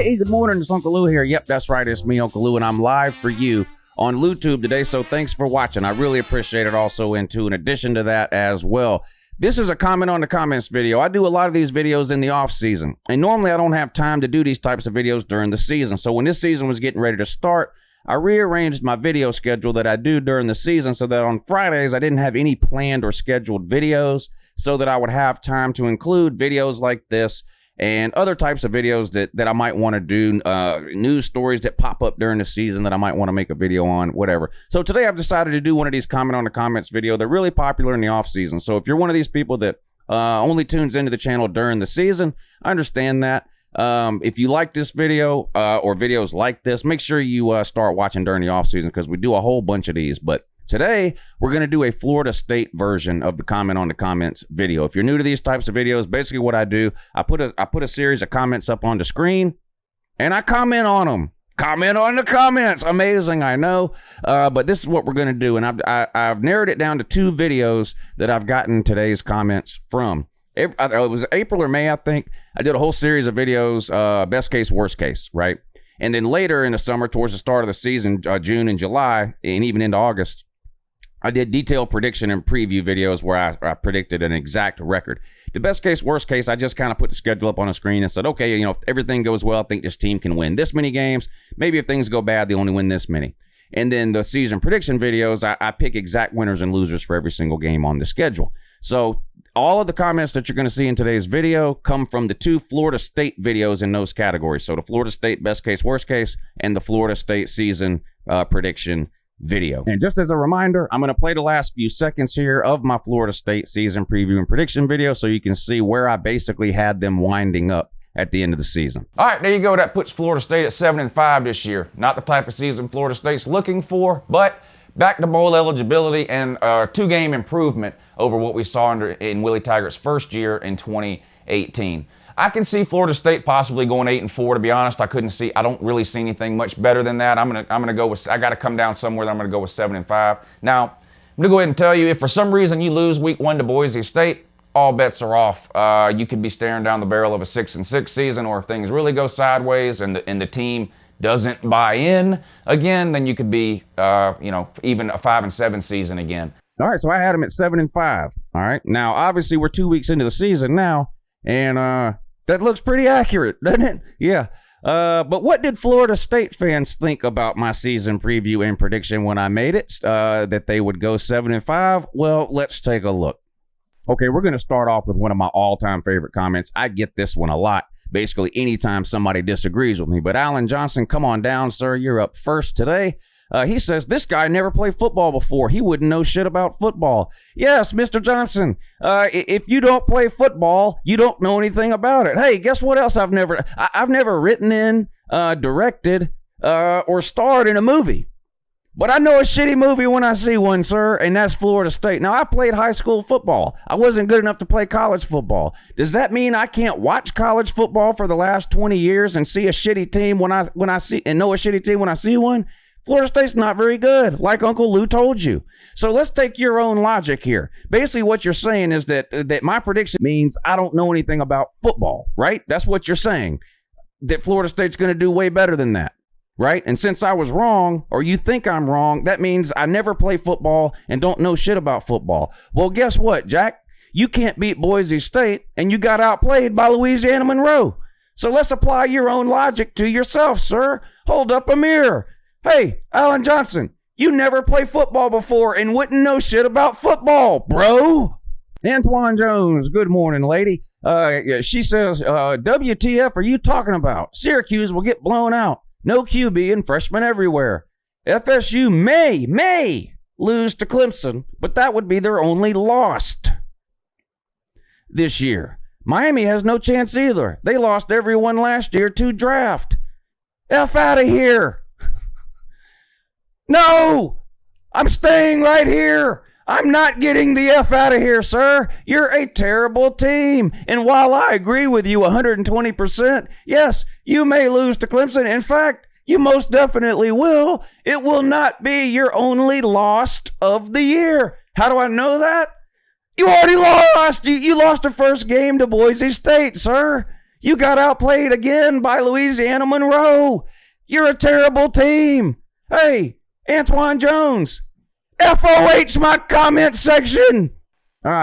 Hey, good morning, it's Uncle Lou here. Yep, that's right, it's me, Uncle Lou, and I'm live for you on LouTube today, so thanks for watching. I really appreciate it also, in addition to that as well. This is a comment on the comments video. I do a lot of these videos in the off season, and normally I don't have time to do these types of videos during the season. So when this season was getting ready to start, I rearranged my video schedule that I do during the season so that on Fridays I didn't have any planned or scheduled videos, so that I would have time to include videos like this and other types of videos that I might want to do, news stories that pop up during the season that I might want to make a video on, whatever. So today I've decided to do one of these comment on the comments video. They're really popular in the off season. So if you're one of these people that only tunes into the channel during the season, I understand that. If you like this video or videos like this, make sure you start watching during the off season, because we do a whole bunch of these. But today, we're going to do a Florida State version of the comment on the comments video. If you're new to these types of videos, basically what I do, I put a series of comments up on the screen, and I comment on them. Comment on the comments. Amazing, I know. But this is what we're going to do, and I've narrowed it down to 2 videos that I've gotten today's comments from. It was April or May, I think. I did a whole series of videos, best case, worst case, right? And then later in the summer, towards the start of the season, June and July, and even into August, I did detailed prediction and preview videos where I predicted an exact record. The best case, worst case, I just kind of put the schedule up on the screen and said, okay, you know, if everything goes well, I think this team can win this many games. Maybe if things go bad, they only win this many. And then the season prediction videos, I pick exact winners and losers for every single game on the schedule. So all of the comments that you're going to see in today's video come from the 2 Florida State videos in those categories. So the Florida State best case, worst case, and the Florida State season prediction video. And just as a reminder, I'm going to play the last few seconds here of my Florida State season preview and prediction video so you can see where I basically had them winding up at the end of the season. All right, there you go. That puts Florida State at 7-5 this year. Not the type of season Florida State's looking for, but back to bowl eligibility and 2-game improvement over what we saw in Willie Taggart's first year in 2018. I can see Florida State possibly going 8-4. To be honest, I don't really see anything much better than that. I'm gonna go with. I got to come down somewhere. I'm gonna go with 7-5. Now, I'm gonna go ahead and tell you, if for some reason you lose week 1 to Boise State, all bets are off. You could be staring down the barrel of a 6-6 season, or if things really go sideways and the team doesn't buy in again, then you could be, even a 5-7 season again. All right, so I had them at 7-5. All right, now obviously we're 2 weeks into the season now, and that looks pretty accurate, doesn't it? Yeah. But what did Florida State fans think about my season preview and prediction when I made it, that they would go 7-5? Well, let's take a look. Okay, we're going to start off with one of my all-time favorite comments. I get this one a lot, basically anytime somebody disagrees with me. But Alan Johnson, come on down, sir. You're up first today. He says, this guy never played football before. He wouldn't know shit about football. Yes, Mr. Johnson, if you don't play football, you don't know anything about it. Hey, guess what else I've never written in, directed, or starred in a movie. But I know a shitty movie when I see one, sir, and that's Florida State. Now, I played high school football. I wasn't good enough to play college football. Does that mean I can't watch college football for the last 20 years and see a shitty team when I see, and know a shitty team when I see one? Florida State's not very good, like Uncle Lou told you. So let's take your own logic here. Basically, what you're saying is that my prediction means I don't know anything about football, right? That's what you're saying, that Florida State's going to do way better than that, right? And since I was wrong, or you think I'm wrong, that means I never play football and don't know shit about football. Well, guess what, Jack? You can't beat Boise State, and you got outplayed by Louisiana Monroe. So let's apply your own logic to yourself, sir. Hold up a mirror. Hey, Alan Johnson, you never played football before and wouldn't know shit about football, bro. Antoine Jones, good morning, lady. She says, WTF are you talking about? Syracuse will get blown out. No QB and freshmen everywhere. FSU may lose to Clemson, but that would be their only loss this year. Miami has no chance either. They lost everyone last year to draft. F out of here. No, I'm staying right here. I'm not getting the F out of here, sir. You're a terrible team. And while I agree with you 120%, yes, you may lose to Clemson. In fact, you most definitely will. It will not be your only loss of the year. How do I know that? You already lost. You lost the first game to Boise State, sir. You got outplayed again by Louisiana Monroe. You're a terrible team. Hey, Antoine Jones, FOH my comment section.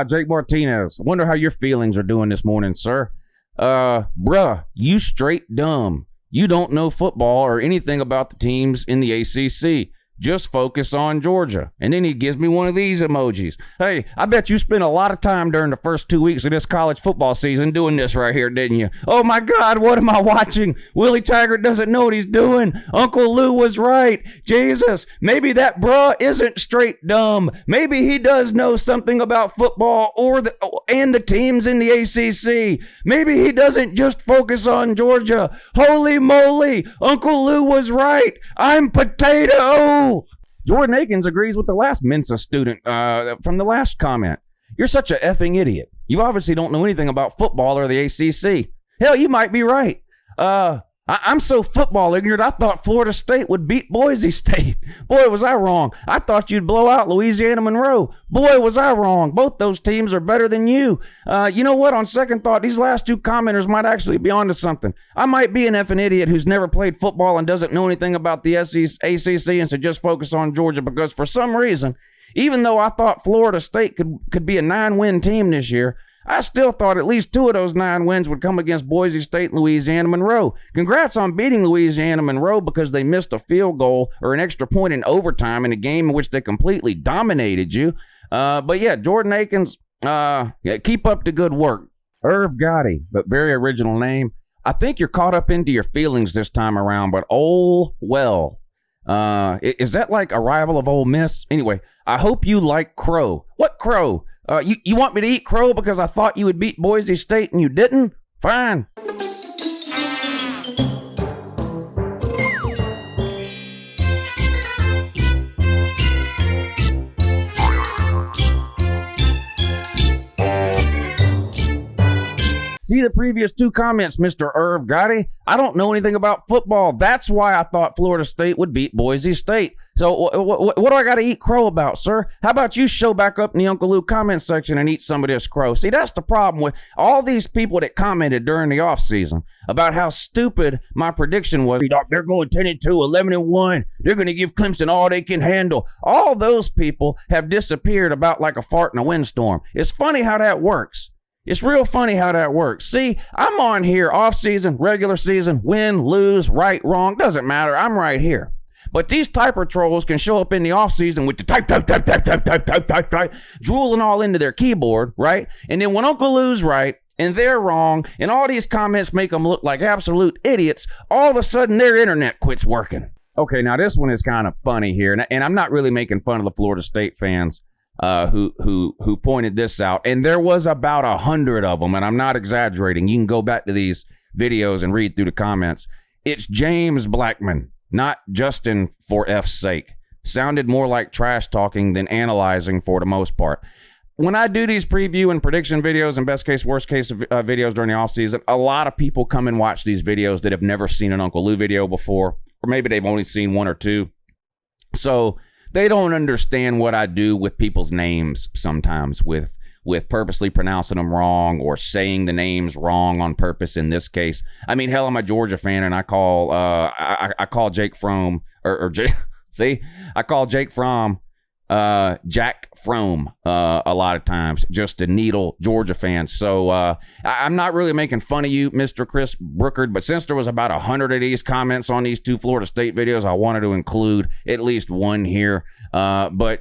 Jake Martinez, I wonder how your feelings are doing this morning, sir. Bruh, you straight dumb. You don't know football or anything about the teams in the ACC. Just focus on Georgia. And then he gives me one of these emojis. Hey, I bet you spent a lot of time during the first 2 weeks of this college football season doing this right here, didn't you? Oh my God, what am I watching? Willie Taggart doesn't know what he's doing. Uncle Lou was right. Jesus, maybe that bruh isn't straight dumb. Maybe he does know something about football and the teams in the ACC. Maybe he doesn't just focus on Georgia. Holy moly, Uncle Lou was right. I'm potato. Jordan Aikens agrees with the last Mensa student from the last comment. You're such a effing idiot. You obviously don't know anything about football or the ACC. Hell, you might be right. I'm so football ignorant, I thought Florida State would beat Boise State. Boy, was I wrong. I thought you'd blow out Louisiana Monroe. Boy, was I wrong. Both those teams are better than you. You know what? On second thought, these last two commenters might actually be onto something. I might be an effing idiot who's never played football and doesn't know anything about the ACC and should just focus on Georgia because for some reason, even though I thought Florida State could be a 9-win team this year, I still thought at least 2 of those 9 wins would come against Boise State and Louisiana Monroe. Congrats on beating Louisiana Monroe because they missed a field goal or an extra point in overtime in a game in which they completely dominated you. But yeah, Jordan Aikens, keep up the good work. Irv Gotti, but very original name. I think you're caught up into your feelings this time around, but oh well. Is that like a rival of Ole Miss? Anyway, I hope you like crow. What crow? You want me to eat crow because I thought you would beat Boise State and you didn't? Fine. See the previous 2 comments, Mr. Irv Gotti? I don't know anything about football. That's why I thought Florida State would beat Boise State. So what do I got to eat crow about, sir? How about you show back up in the Uncle Lou comment section and eat some of this crow? See, that's the problem with all these people that commented during the offseason about how stupid my prediction was. They're going 10-2, 11-1. They're going to give Clemson all they can handle. All those people have disappeared about like a fart in a windstorm. It's funny how that works. It's real funny how that works. See, I'm on here off season, regular season, win, lose, right, wrong, doesn't matter. I'm right here. But these typer trolls can show up in the off season with the type, drooling all into their keyboard, right? And then when Uncle Lou's right and they're wrong and all these comments make them look like absolute idiots, all of a sudden their internet quits working. Okay, now this one is kind of funny here, and I'm not really making fun of the Florida State fans. Who pointed this out, and there was about 100 of them, and I'm not exaggerating. You can go back to these videos and read through the comments. It's James Blackmon, not Justin for F's sake. Sounded more like trash talking than analyzing for the most part. When I do these preview and prediction videos and best case, worst case videos during the offseason, a lot of people come and watch these videos that have never seen an Uncle Lou video before, or maybe they've only seen 1 or 2. So they don't understand what I do with people's names sometimes, with purposely pronouncing them wrong or saying the names wrong on purpose in this case. I mean, hell, I'm a Georgia fan, and I call I call Jake Fromm, I call Jake Fromm Jack Fromm a lot of times just to needle Georgia fans. So I'm not really making fun of you, Mr. Chris Brookard, but since there was about 100 of these comments on these 2 Florida State videos, I wanted to include at least one here. But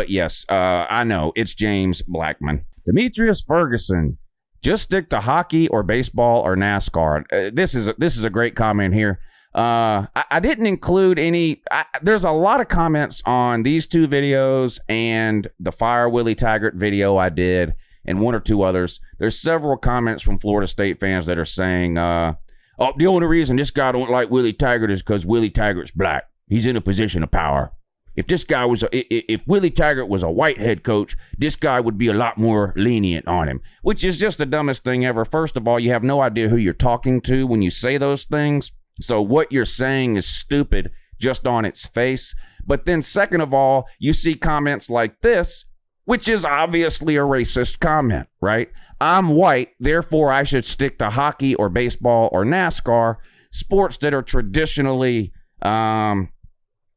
yes, I know it's James Blackmon. Demetrius Ferguson, just stick to hockey or baseball or NASCAR. This is a great comment here. I didn't include any. There's a lot of comments on these 2 videos and the Fire Willie Taggart video I did and 1 or 2 others. There's several comments from Florida State fans that are saying, the only reason this guy don't like Willie Taggart is because Willie Taggart's black. He's in a position of power. If Willie Taggart was a white head coach, this guy would be a lot more lenient on him, which is just the dumbest thing ever. First of all, you have no idea who you're talking to when you say those things. So what you're saying is stupid just on its face. But then second of all, you see comments like this which is obviously a racist comment, right? I'm white, therefore I should stick to hockey or baseball or NASCAR, sports that are traditionally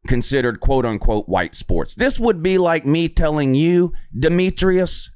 considered quote-unquote white sports. This would be like me telling you, Demetrius,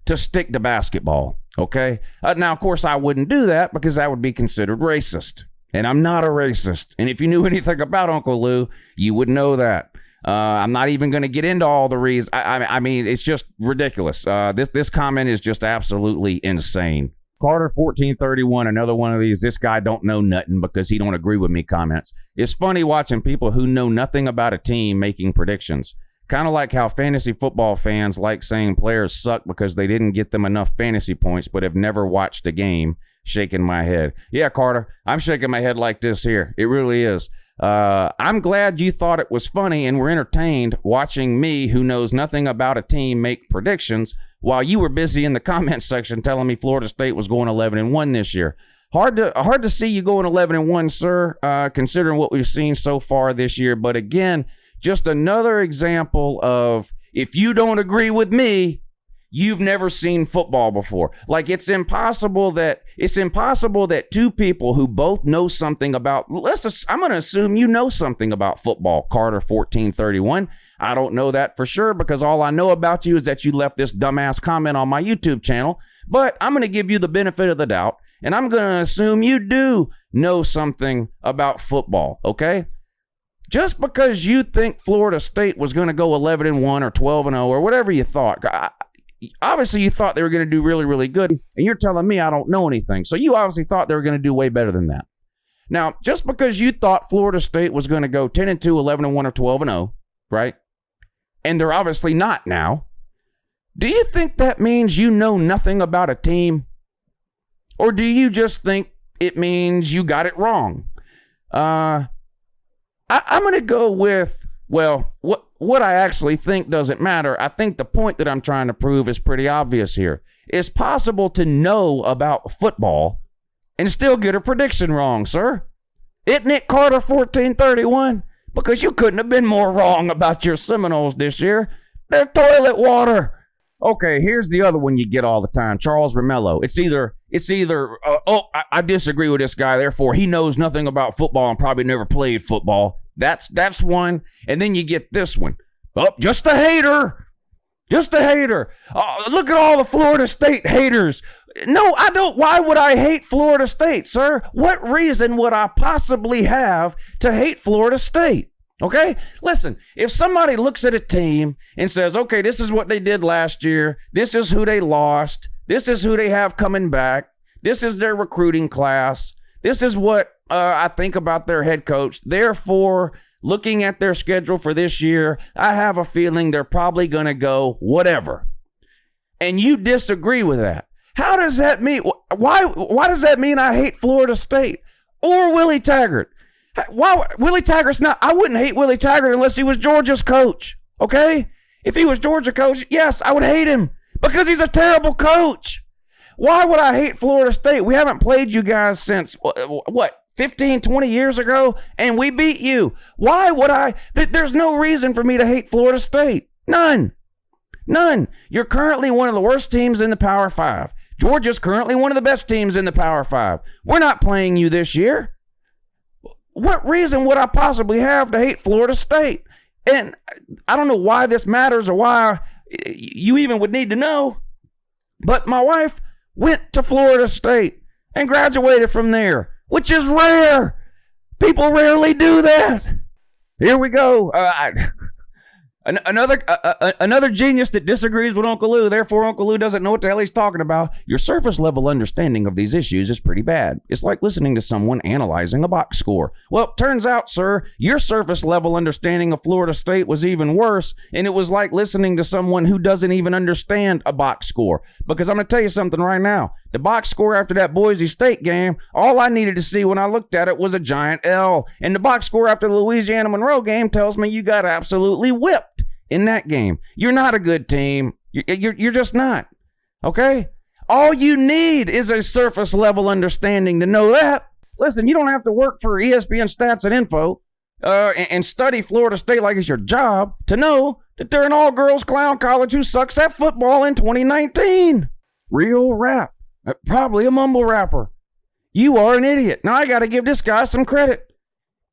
to stick to basketball, okay? Now, of course, I wouldn't do that because that would be considered racist, and I'm not a racist. And if you knew anything about Uncle Lou, you would know that. I'm not even going to get into all the reasons. I mean, it's just ridiculous. This comment is just absolutely insane. Carter 1431, another one of these, this guy don't know nothing because he don't agree with me comments. It's funny watching people who know nothing about a team making predictions. Kind of like how fantasy football fans like saying players suck because they didn't get them enough fantasy points but have never watched a game. Shaking my head. Yeah, Carter, I'm shaking my head like this here. It really is. I'm glad you thought it was funny and were entertained watching me, who knows nothing about a team, make predictions while you were busy in the comment section telling me Florida State was going 11-1 this year. Hard to see you going 11-1, sir, considering what we've seen so far this year. But again, just another example of, if you don't agree with me, you've never seen football before. Like, it's impossible that two people who both know something about, I'm going to assume you know something about football, Carter 1431. I don't know that for sure because all I know about you is that you left this dumbass comment on my YouTube channel. But I'm going to give you the benefit of the doubt, and I'm going to assume you do know something about football, okay? Just because you think Florida State was going to go 11-1 or 12-0 or whatever you thought, obviously you thought they were going to do really, really good, and you're telling me I don't know anything. So you obviously thought they were going to do way better than that. Now, just because you thought Florida State was going to go 10-2, 11-1, or 12-0, right? And they're obviously not now. Do you think that means you know nothing about a team? Or do you just think it means you got it wrong? I'm going to go with, well, what I actually think doesn't matter. I think the point that I'm trying to prove is pretty obvious here. It's possible to know about football and still get a prediction wrong, sir. Isn't it, Carter 1431? Because you couldn't have been more wrong about your Seminoles this year. They're toilet water. Okay, here's the other one you get all the time. Charles Ramello. It's either I disagree with this guy, therefore he knows nothing about football and probably never played football. That's one. And then you get this one. Oh, just a hater. Just a hater. Look at all the Florida State haters. No, I don't. Why would I hate Florida State, sir? What reason would I possibly have to hate Florida State? Okay? Listen, if somebody looks at a team and says, okay, this is what they did last year. This is who they lost. This is who they have coming back. This is their recruiting class. This is what I think about their head coach. Therefore, looking at their schedule for this year, I have a feeling they're probably going to go whatever. And you disagree with that. How does that mean? Why does that mean I hate Florida State or Willie Taggart? Why Willie Taggart's not? I wouldn't hate Willie Taggart unless he was Georgia's coach. Okay? If he was Georgia coach, yes, I would hate him because he's a terrible coach. Why would I hate Florida State? We haven't played you guys since, what, 15, 20 years ago, and we beat you. Why would I? There's no reason for me to hate Florida State. None. You're currently one of the worst teams in the Power 5. Georgia's currently one of the best teams in the Power 5. We're not playing you this year. What reason would I possibly have to hate Florida State? And I don't know why this matters or why you even would need to know, but my wife went to Florida State and graduated from there, which is rare. People rarely do that. Here we go. Another genius that disagrees with Uncle Lou, therefore Uncle Lou doesn't know what the hell he's talking about. Your surface level understanding of these issues is pretty bad. It's like listening to someone analyzing a box score. Well, turns out, sir, your surface level understanding of Florida State was even worse, and it was like listening to someone who doesn't even understand a box score. Because I'm going to tell you something right now. The box score after that Boise State game, all I needed to see when I looked at it was a giant L. And the box score after the Louisiana Monroe game tells me you got absolutely whipped in that game. You're not a good team. You're just not. Okay? All you need is a surface level understanding to know that. Listen, you don't have to work for ESPN Stats and Info and study Florida State like it's your job to know that they're an all-girls clown college who sucks at football in 2019. Real rap. Probably a mumble rapper. You are an idiot. Now I got to give this guy some credit.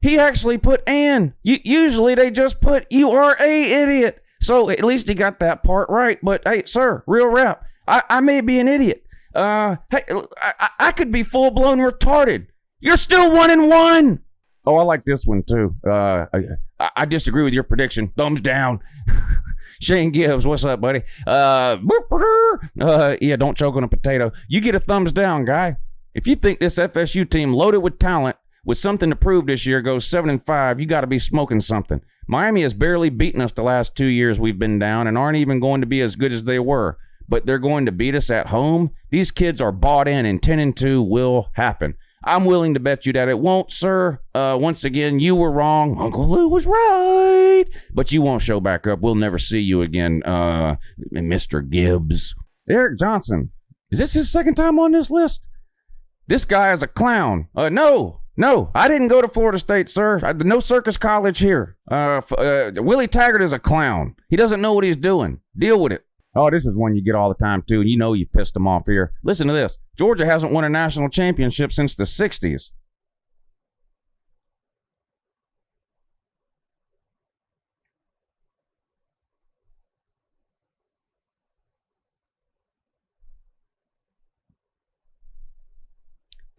He actually put "and." Usually they just put "you are a idiot." So at least he got that part right. But hey, sir, real rap. I may be an idiot. Hey, I could be full-blown retarded. You're still 1-1. Oh, I like this one too. I disagree with your prediction. Thumbs down. Shane Gibbs, what's up, buddy? Yeah, don't choke on a potato. You get a thumbs down, guy. If you think this FSU team loaded with talent, with something to prove this year, goes 7-5, you got to be smoking something. Miami has barely beaten us the last 2 years we've been down and aren't even going to be as good as they were. But they're going to beat us at home. These kids are bought in, and 10-2 will happen. I'm willing to bet you that it won't, sir. Once again, you were wrong. Uncle Lou was right. But you won't show back up. We'll never see you again, Mr. Gibbs. Eric Johnson. Is this his second time on this list? This guy is a clown. No, I didn't go to Florida State, sir. No Circus College here. Willie Taggart is a clown. He doesn't know what he's doing. Deal with it. Oh, this is one you get all the time, too, and you know you've pissed them off here. Listen to this. Georgia hasn't won a national championship since the 60s.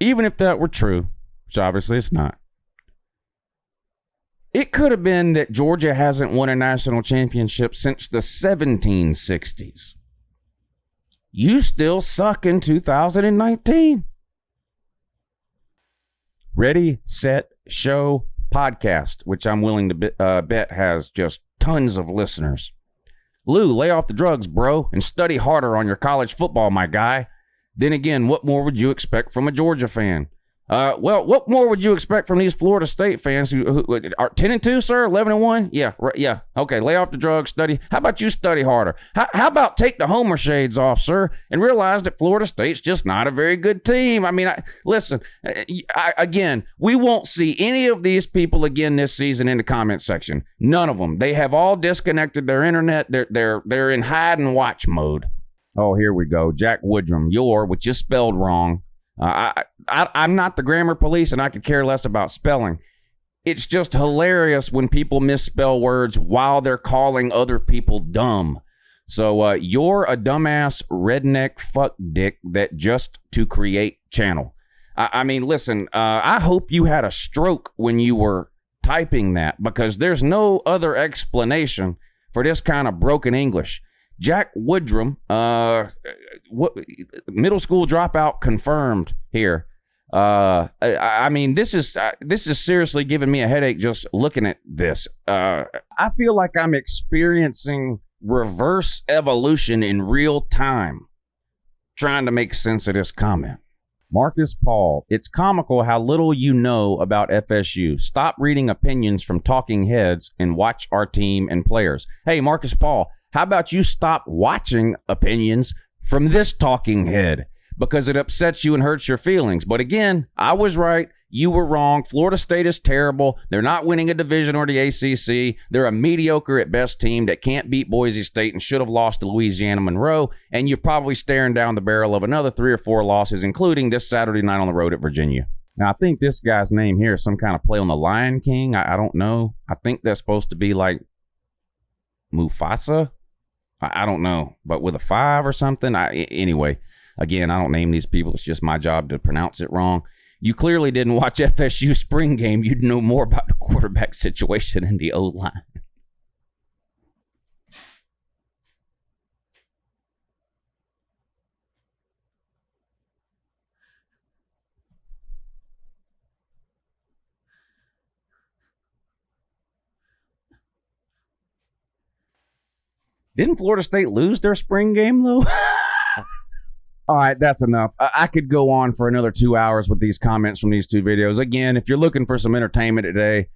Even if that were true, which obviously it's not, it could have been that Georgia hasn't won a national championship since the 1760s. You still suck in 2019. Ready, Set, Show podcast, which I'm willing to bet has just tons of listeners. Lou, lay off the drugs, bro, and study harder on your college football, my guy. Then again, what more would you expect from a Georgia fan? Well, what more would you expect from these Florida State fans who are 10-2, sir? 11-1? Yeah, right, yeah. Okay, lay off the drugs, study. How about you study harder? How about take the Homer shades off, sir, and realize that Florida State's just not a very good team? I mean, listen, again, we won't see any of these people again this season in the comment section. None of them. They have all disconnected their internet. They're in hide and watch mode. Oh, here we go. Jack Woodrum, which is spelled wrong. I'm not the grammar police, and I could care less about spelling. It's just hilarious when people misspell words while they're calling other people dumb. So you're a dumbass redneck fuck dick that just to create channel. I mean, listen, I hope you had a stroke when you were typing that, because there's no other explanation for this kind of broken English. Jack Woodrum, middle school dropout confirmed here. I mean, this is seriously giving me a headache just looking at this. I feel like I'm experiencing reverse evolution in real time, trying to make sense of this comment. Marcus Paul, it's comical how little you know about FSU. Stop reading opinions from talking heads and watch our team and players. Hey, Marcus Paul, how about you stop watching opinions from this talking head? Because it upsets you and hurts your feelings. But again, I was right. You were wrong. Florida State is terrible. They're not winning a division or the ACC. They're a mediocre at best team that can't beat Boise State and should have lost to Louisiana Monroe. And you're probably staring down the barrel of another 3 or 4 losses, including this Saturday night on the road at Virginia. Now, I think this guy's name here is some kind of play on the Lion King. I don't know. I think that's supposed to be like Mufasa. I don't know, but with a 5 or something. Anyway, again, I don't name these people. It's just my job to pronounce it wrong. You clearly didn't watch FSU spring game. You'd know more about the quarterback situation and the O-line. Didn't Florida State lose their spring game, though? All right, that's enough. I could go on for another 2 hours with these comments from these 2 videos. Again, if you're looking for some entertainment today,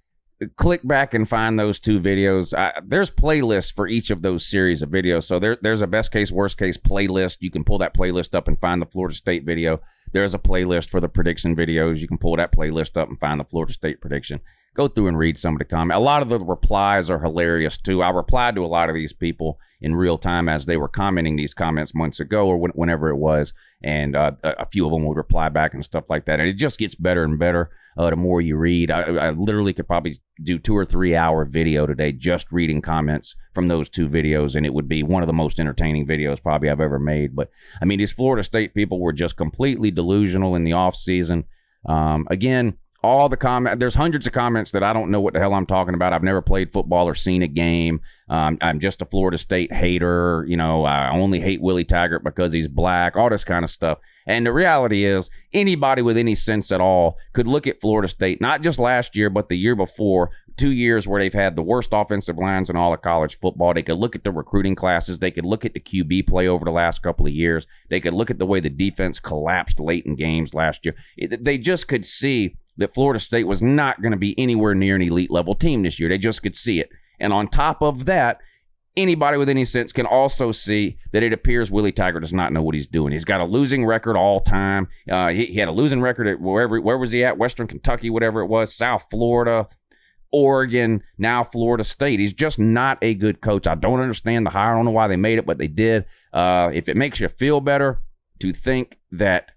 click back and find those 2 videos. There's playlists for each of those series of videos. So there's a best case, worst case playlist. You can pull that playlist up and find the Florida State video. There's a playlist for the prediction videos. You can pull that playlist up and find the Florida State prediction. go through and read some of the comments. A lot of the replies are hilarious too. I replied to a lot of these people in real time as they were commenting these comments months ago or whenever it was, and a few of them would reply back and stuff like that. And it just gets better and better the more you read. I literally could probably do 2 or 3 hour video today just reading comments from those 2 videos, and it would be one of the most entertaining videos probably I've ever made. But I mean, these Florida State people were just completely delusional in the off season. Again, all the comment, there's hundreds of comments that I don't know what the hell I'm talking about. I've never played football or seen a game. I'm just a Florida State hater. You know, I only hate Willie Taggart because he's black, all this kind of stuff. And the reality is, anybody with any sense at all could look at Florida State, not just last year, but the year before, 2 years where they've had the worst offensive lines in all of college football. They could look at the recruiting classes. They could look at the QB play over the last couple of years. They could look at the way the defense collapsed late in games last year. They just could see that Florida State was not going to be anywhere near an elite level team this year. They just could see it. And on top of that, anybody with any sense can also see that it appears Willie Taggart does not know what he's doing. He's got a losing record all time. He had a losing record at where was he at? Western Kentucky, whatever it was, South Florida, Oregon, now Florida State. He's just not a good coach. I don't understand the hire. I don't know why they made it, but they did. If it makes you feel better to think that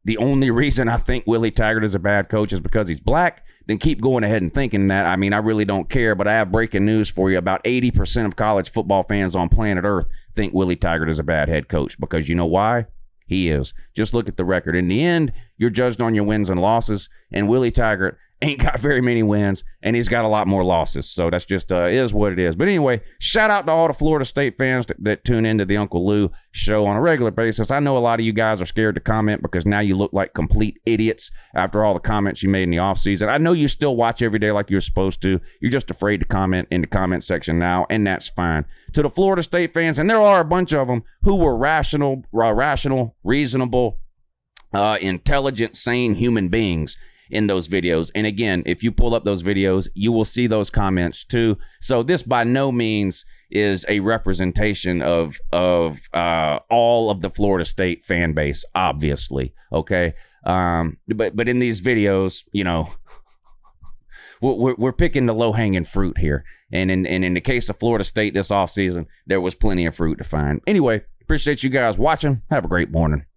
the only reason I think Willie Taggart is a bad coach is because he's black, then keep going ahead and thinking that. I mean, I really don't care, but I have breaking news for you. About 80% of college football fans on planet Earth think Willie Taggart is a bad head coach, because you know why? He is. Just look at the record. In the end, you're judged on your wins and losses, and Willie Taggart ain't got very many wins, and he's got a lot more losses. So that's just is what it is. But anyway, shout out to all the Florida State fans that tune into the Uncle Lou show on a regular basis. I know a lot of you guys are scared to comment because now you look like complete idiots after all the comments you made in the offseason. I know you still watch every day like you're supposed to. You're just afraid to comment in the comment section now, and that's fine. To the Florida State fans, and there are a bunch of them who were rational, reasonable, intelligent, sane human beings in those videos. And again, if you pull up those videos, you will see those comments too. So this by no means is a representation of all of the Florida State fan base, obviously. Okay. But in these videos, you know, we're picking the low-hanging fruit here. And in the case of Florida State this offseason, there was plenty of fruit to find. Anyway, appreciate you guys watching. Have a great morning.